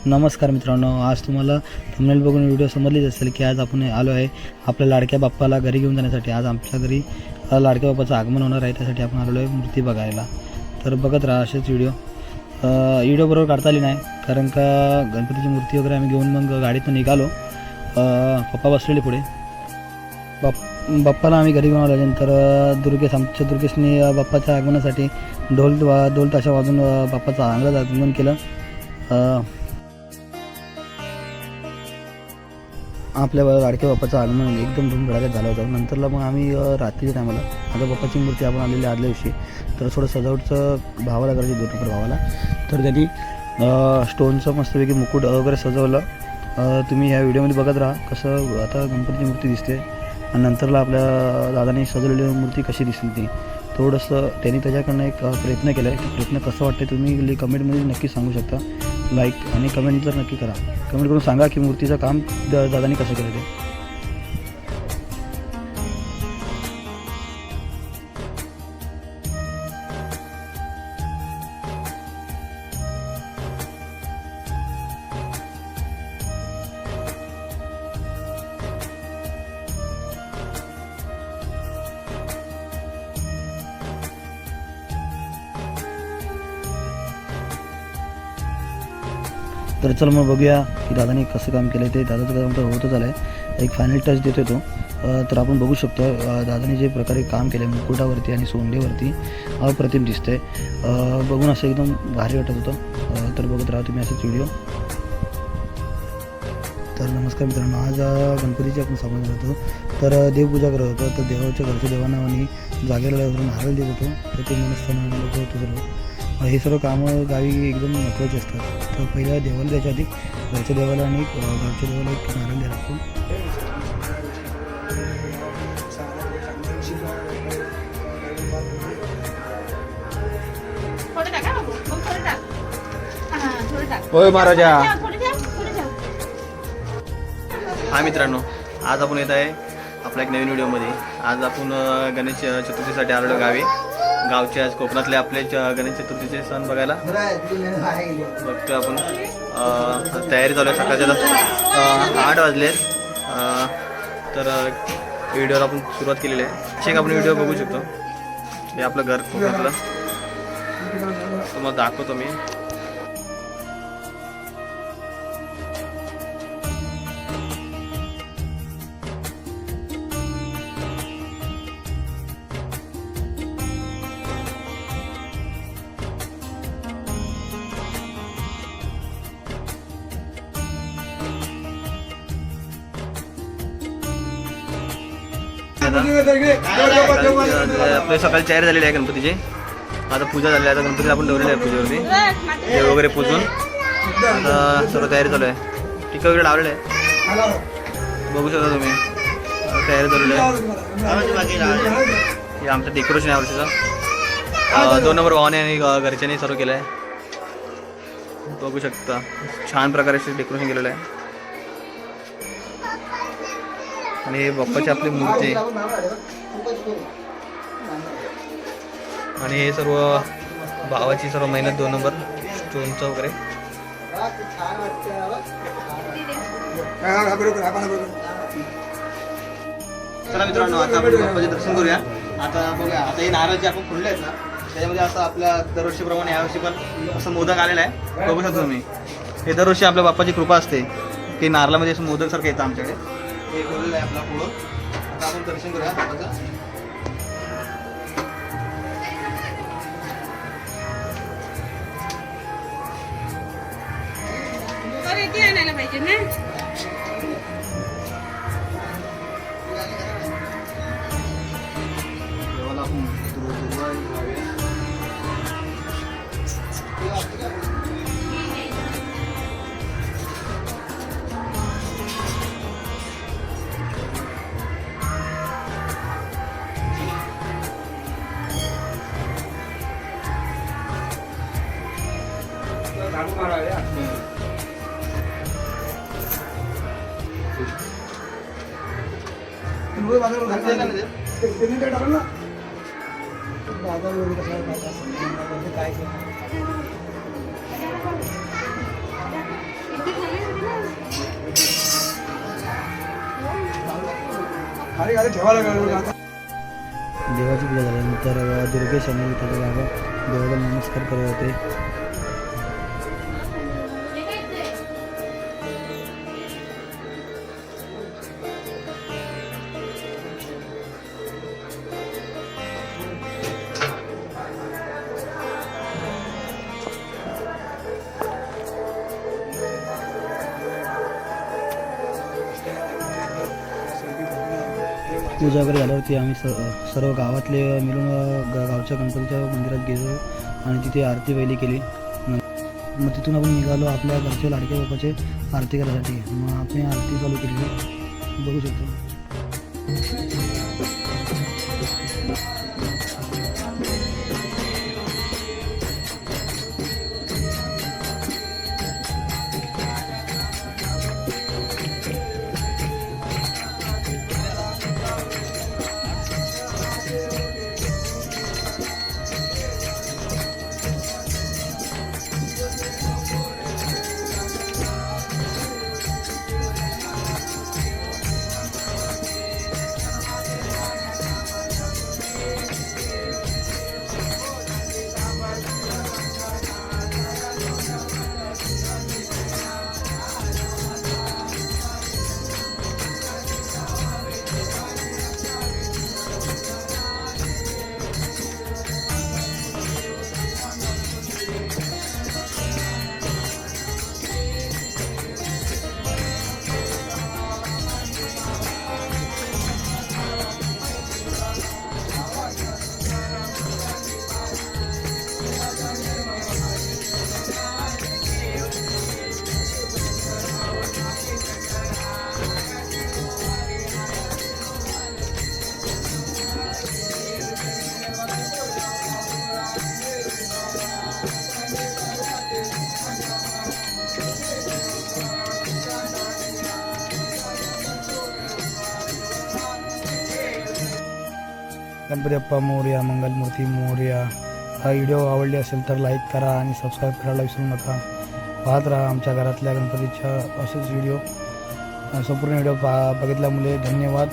नमस्कार मित्रांनो, आज तुम्हाला थंबनेल बघून व्हिडिओ समजलीच असेल की आज आपण आलो आहे आपल्या लाडक्या बाप्पाला घरी घेऊन जाण्यासाठी। आज आमच्या घरी लाडक्या बाप्पाचं आगमन होणार आहे, त्यासाठी आपण आलेलो आहे मूर्ती बघायला। तर बघत राहा असेच व्हिडिओ बरोबर काढता आली नाही, कारण का गणपतीची मूर्ती वगैरे आम्ही घेऊन मग गाडीतून निघालो। पप्पा बसलेले पुढे। बाप्पाला आम्ही घरी घेऊन आल्यानंतर आमच्या दुर्गेशने बाप्पाच्या आगमनासाठी ढोल ताशा वाजून बाप्पाचं चांगलं आगमन केलं। आपल्या लाडक्या बाप्पाचं आगमन एकदम धूमधडाक्यात झालं होतं। नंतरला मग आम्ही रात्रीच्या टायमाला आता बाप्पाची मूर्ती आपण आलेली आदल्या दिवशी, तर थोडं सजावटचं भावाला करायची दोन भावाला, तर त्यांनी स्टोनचं मस्तपैकी मुकुट वगैरे सजवलं। तुम्ही ह्या व्हिडिओमध्ये बघत राहा कसं आता गणपतीची मूर्ती दिसते आणि नंतरला आपल्या दादाने सजवलेली मूर्ती कशी दिसली ती। थोडंसं त्यांनी त्याच्याकडनं एक प्रयत्न केला आहे। प्रयत्न कसं वाटते तुम्ही कमेंटमध्ये नक्की सांगू शकता। लाईक आणि कमेंट तर नक्की करा, कमेंट करून सांगा की मूर्तीचं काम दादाने कसं केलं ते। तर चल मग बघूया की दादाने कसं काम केलं ते। दादाचं काम तर होतच आलं आहे, एक फायनल टच देतो तो। तर आपण बघू शकतो दादाने जे प्रकारे काम केलं मुकुटावरती आणि सोंडेवरती अप्रतिम दिसतंय। बघून असं एकदम भारी वाटत होतं। तर बघत राहा तुम्ही असेच व्हिडिओ। तर नमस्कार मित्रांनो, आज गणपतीची आपण सामान करतो, तर देवपूजा करत होतो। तर देवाच्या घरच्या देवांना आणि जागेला नारळ देत होतो, तर ते मनस्थान लोक होतं सर्व। हे सर्व कामं गावी एकदम महत्त्वाचे असतात। तर पहिल्या देवाला द्यायच्या आधी घरच्या देवाला आणि घरच्या देवाला एक नारळ द्यायला लागतो। होय महाराजा। हा मित्रांनो, आज आपण येत आहे आपल्या एक नवीन व्हिडिओमध्ये। आज आपण गणेश चतुर्थीसाठी आलेलो गावी। गावचे आज कोकणातले आपले गणेश चतुर्थीचे सण बघायला बघतो आपण। तयारी चालू आहे, सकाळच्या 8 वाजलेत। तर व्हिडिओला आपण सुरुवात केलेली आहे। असे आपण व्हिडिओ बघू शकतो। हे आपलं घर कोकणातलं तुम्हाला दाखवतो मी। आपल्या सकाळी तयारी झालेली आहे गणपतीची। आता पूजा झाली आहे, आता गणपती आपण ठेवलेली आहे पूजेवरती, देव वगैरे पूजून आता सर्व तयारी चालू आहे। टिका वगैरे लावलेलं आहे, बघू शकता तुम्ही। तयारी चालू आहे, हे आमचं डेकोरेशन आहे वर्षीचं। 2 नंबर भावाने आणि घरच्यांनी सर्व केलं आहे, बघू शकता। छान प्रकारे डेकोरेशन केलेलं आहे। आणि हे बाप्पाची आपली मूर्ती आणि हे सर्व भावाची सर्व मेहनत 2 नंबर स्टोनचं वगैरे। चला मित्रांनो, आता आपण बाप्पाचे दर्शन करूया। आता बघूया, आता हे नारळ जे आपण फुलले आहेत ना, त्याच्यामध्ये असं आपल्या दरवर्षीप्रमाणे यावर्षी पण असं मोदक आलेला आहे, बघू शकतो तुम्ही। हे दरवर्षी आपल्या बाप्पाची कृपा असते की नारळामध्ये असं मोदक सारखं येतं आमच्याकडे। हे बोललेलं आहे आपला पुढं। आता आपण दर्शन करूया बाप्पाचं। आणायला पाहिजे ना। देवाची पूजा झाल्यानंतर दुर्गेश यांनी त्याच्या जागा देवाला नमस्कार करत होते. पूजा वगैरे झाल्यावरती आम्ही सर्व गावातले मिळून गावच्या गणपतीच्या मंदिरात गेलो आणि तिथे आरती वैली केली. मग तिथून आपण निघालो आपल्या घरच्या लाडक्या बाप्पाचे आरती करायसाठी. मग आपण आरती चालू केली, बघू शकतो. गणपती बाप्पा मोरया, मंगलमूर्ती मोरया. हा व्हिडिओ आवडली असेल तर लाईक करा आणि सबस्क्राईब करायला विसरू नका. पाहत राहा आमच्या घरातल्या गणपतीच्या असेच व्हिडिओ. संपूर्ण व्हिडिओ बघितल्यामुळे धन्यवाद.